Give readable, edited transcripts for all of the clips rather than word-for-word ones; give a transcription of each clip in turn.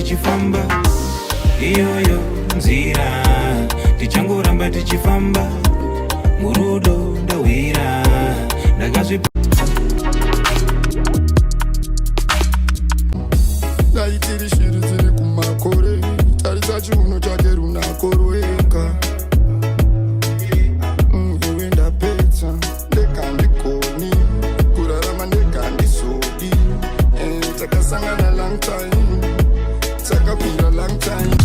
tichifamba iyoyo nzira tichangoramba tichifamba murudo ndawira ndakazvipa Naitiri shiri ziri kumakore tarisa chiuno chake runakorweka iwe ndapedza ndekandikoni kurarama ndekandisodi takasangana long time takapinda long time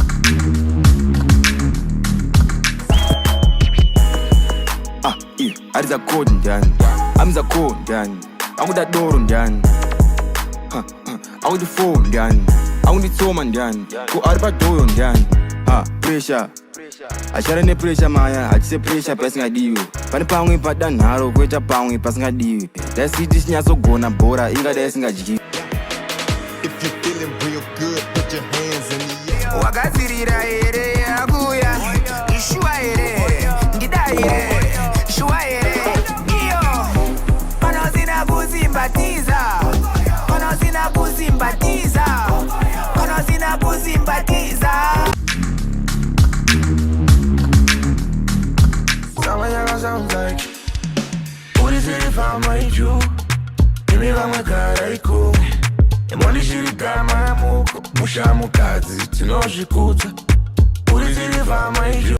ariza code ndani amiza code ndani akuda doro ndani akuti phone ndani akunditsoma ndani ko ari padoyo ndani pressure achara nepressure maya achise pressure pasingadiwe pane pamwe padanharo kuita pamwe pasingadiwe daisiti chinyatsogona bhora ingadai isingadyi wakadzirira here akuya ishuwa here ndida here ishuwa here iyo panosina kusimbatiza panosina kusimbatiza panosina kusimbatiza sounds like what is it if I made you give me my cara iko Emoni shirika mamuko musha mukazi tinoshikuta what is it if I made you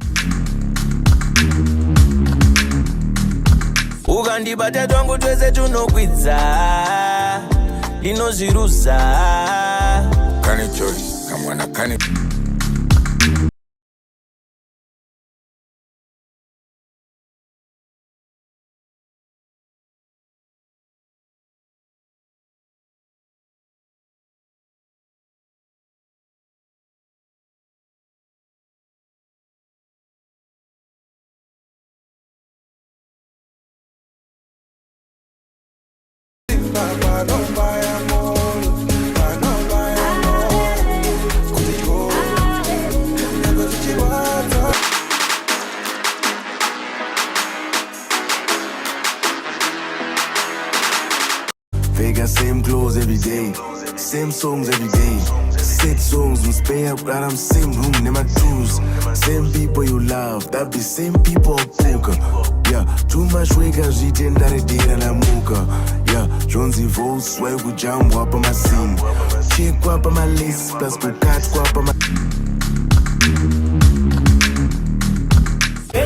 ukandibata twangu twese tunokwidza linozviruza kane choice kamwana kane Vegas, same clothes every day, same songs every day. Set songs, we spare up around same room, never choose. Same people you love, that be same people poker. Yeah, too much weight can reach in that idea and I'm mocha. Yeah, Jonesy votes, swear we jump up on my scene. Check up on my list, plus go catch up on my.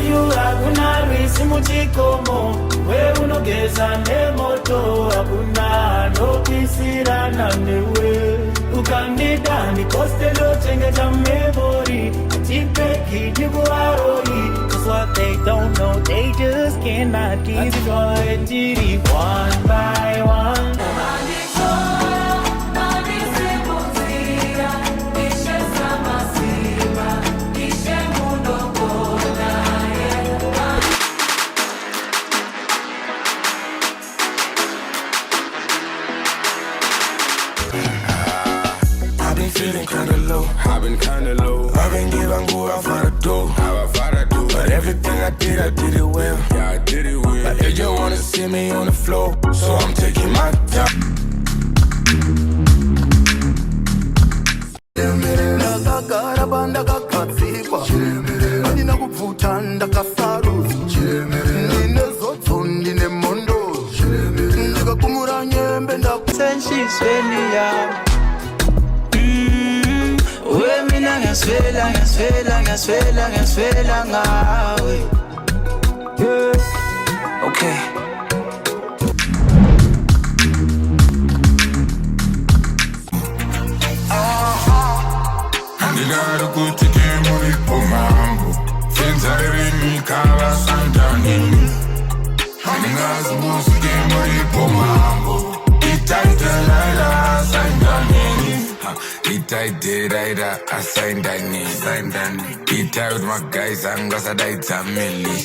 You hakuna risi muchikomo we unogeza nemoto hakuna nopisirana newe ukandida nikoste lochengeta memory atipeki dikuaroi cause what they don't know they just cannot destroy it one by one. Feeling kinda low, I've been kinda low. I've been giving go out for the dough, how I thought I do. But everything I did it well. Yeah, I did it well. But they just wanna see me on the floor, so I'm taking my time. Nakagara banda kakatsikwa Andina kuvuta ndakasaruzi Ndinezotso ndine mondo Ndikakumura nyembe ndakusenshisweni yami mina ngaswela ngawe. Yeah. Okay. Andinaro kuti kemuri pomango Fenzare mikala sandanini Andingazi musi kemuri pomango Itai Delilah sandanini Itai Delilah asindani Itai with my guys angasa daitamili